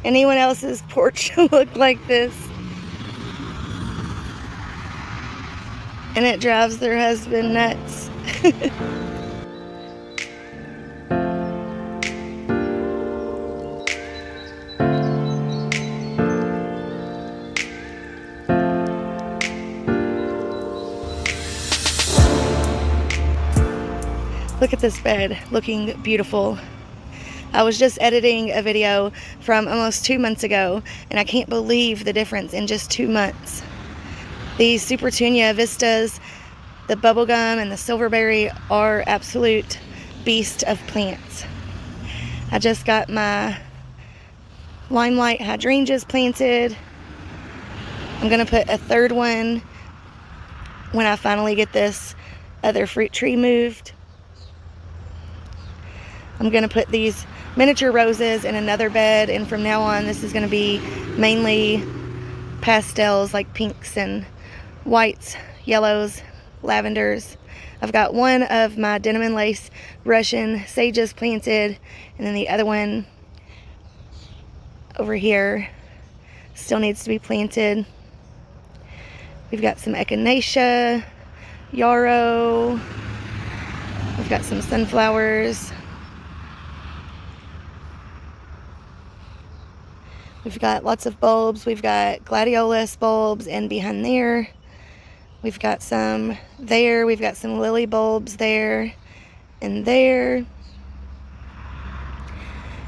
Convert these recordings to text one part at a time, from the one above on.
anyone else's porch look like this. And it drives their husband nuts. Look at this bed, looking beautiful. I was just editing a video from almost 2 months ago, and I can't believe the difference in just 2 months. These Supertunia Vistas, the bubblegum and the silverberry are absolute beast of plants. I just got my limelight hydrangeas planted. I'm gonna put a third one when I finally get this other fruit tree moved. I'm gonna put these miniature roses in another bed, and from now on this is gonna be mainly pastels like pinks and whites, yellows, lavenders. I've got one of my denim and lace Russian sages planted, and then the other one over here still needs to be planted. We've got some echinacea, yarrow, we've got some sunflowers, we've got lots of bulbs. We've got gladiolus bulbs, and behind there we've got some there. We've got some lily bulbs there and there.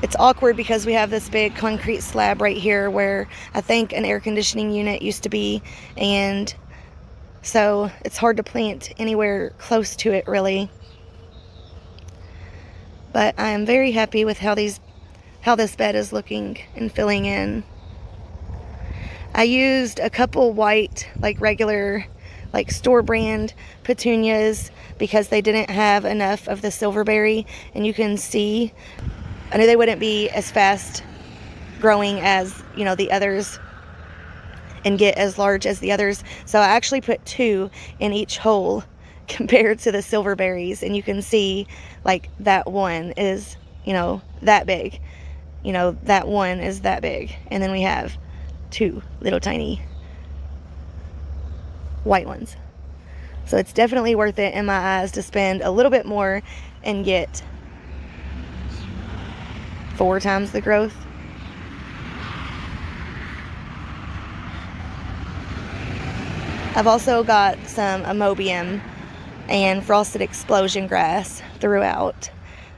It's awkward because we have this big concrete slab right here where I think an air conditioning unit used to be, and so it's hard to plant anywhere close to it really. But I am very happy with how this bed is looking and filling in. I used a couple white, like regular, like store brand petunias because they didn't have enough of the silverberry, and you can see, I knew they wouldn't be as fast growing as, you know, the others and get as large as the others. So I actually put 2 in each hole compared to the silverberries, and you can see like that one is, you know, that big. You know, that one is that big, and then we have 2 little tiny white ones. So it's definitely worth it in my eyes to spend a little bit more and get 4 times the growth. I've also got some amobium and frosted explosion grass throughout.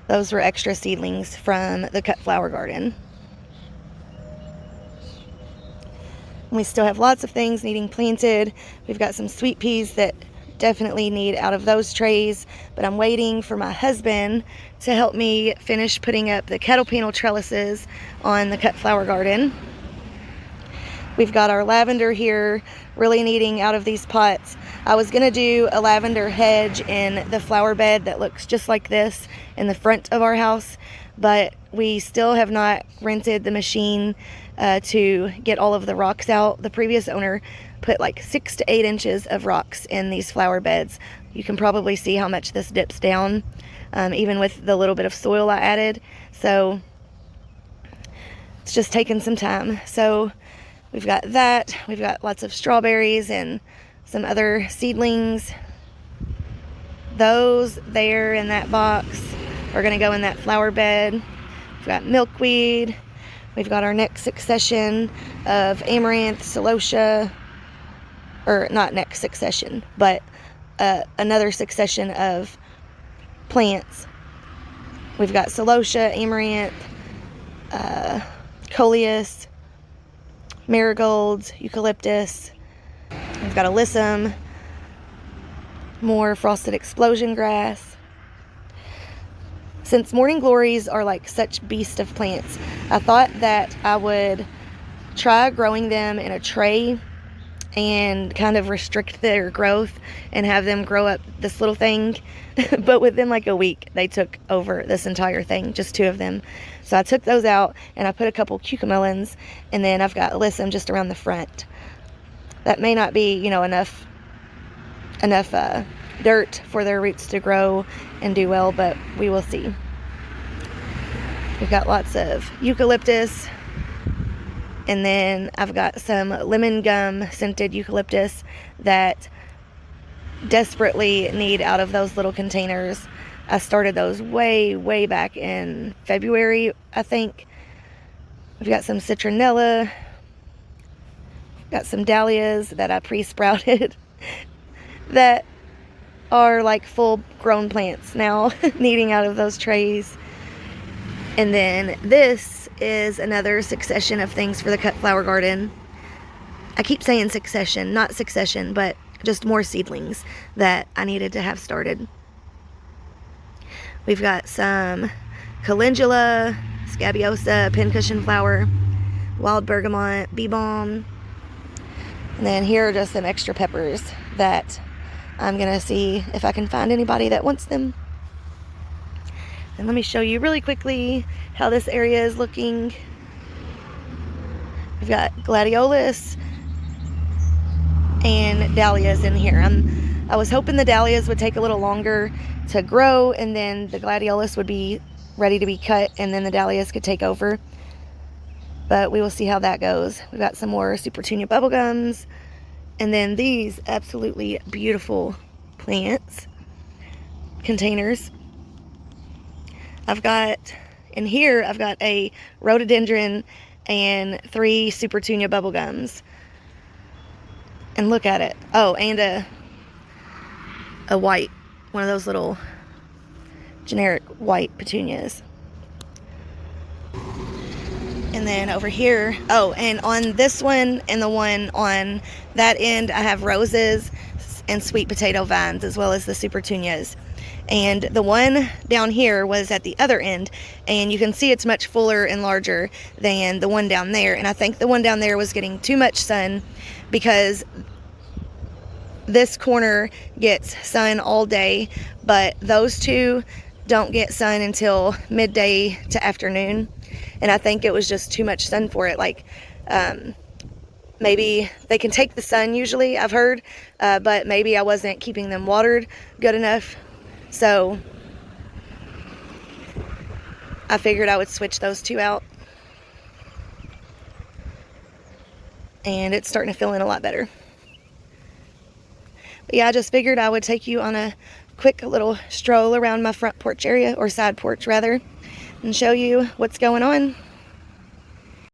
Those were extra seedlings from the cut flower garden. We still have lots of things needing planted. We've got some sweet peas that definitely need out of those trays, but I'm waiting for my husband to help me finish putting up the kettle panel trellises on the cut flower garden. We've got our lavender here really needing out of these pots. I was gonna do a lavender hedge in the flower bed that looks just like this in the front of our house, but we still have not rented the machine to get all of the rocks out. The previous owner put like 6 to 8 inches of rocks in these flower beds. You can probably see how much this dips down, even with the little bit of soil I added. So it's just taken some time. So we've got that. We've got lots of strawberries and some other seedlings. Those there in that box are going to go in that flower bed. We've got milkweed. We've got our next succession of amaranth, celosia, or not next succession, but another succession of plants. We've got celosia, amaranth, coleus, marigolds, eucalyptus. We've got alyssum, more frosted explosion grass. Since morning glories are like such beast of plants, I thought that I would try growing them in a tray and kind of restrict their growth and have them grow up this little thing. But within like a week, they took over this entire thing, just 2 of them. So I took those out and I put a couple cucamelons, and then I've got alyssum just around the front. That may not be, you know, enough dirt for their roots to grow and do well, but we will see. We've got lots of eucalyptus, And then I've got some lemon gum scented eucalyptus that desperately need out of those little containers. I started those way back in February, I think. We've got some citronella, got some dahlias that I pre-sprouted that are like full grown plants now needing out of those trays. And then this is another succession of things for the cut flower garden. I keep saying succession, not succession, but just more seedlings that I needed to have started. We've got some calendula, scabiosa, pincushion flower, wild bergamot, bee balm. And then here are just some extra peppers that I'm gonna see if I can find anybody that wants them. And let me show you really quickly how this area is looking. We've got gladiolus and dahlias in here. I was hoping the dahlias would take a little longer to grow, and then the gladiolus would be ready to be cut, and then the dahlias could take over. But we will see how that goes. We've got some more SUPERTUNIA bubblegums, and then these absolutely beautiful plants containers. In here I've got a rhododendron and 3 SUPERTUNIA bubblegums. And look at it. Oh, and a white, one of those little generic white petunias. And then over here, oh, and on this one and the one on that end, I have roses and sweet potato vines, as well as the SUPERTUNIAs. And the one down here was at the other end, and you can see it's much fuller and larger than the one down there. And I think the one down there was getting too much sun, because this corner gets sun all day, but those two don't get sun until midday to afternoon. And I think it was just too much sun for it. Like, maybe they can take the sun usually, I've heard, but maybe I wasn't keeping them watered good enough. So I figured I would switch those two out. And it's starting to fill in a lot better. But yeah, I just figured I would take you on a quick little stroll around my front porch area, or side porch rather, and show you what's going on.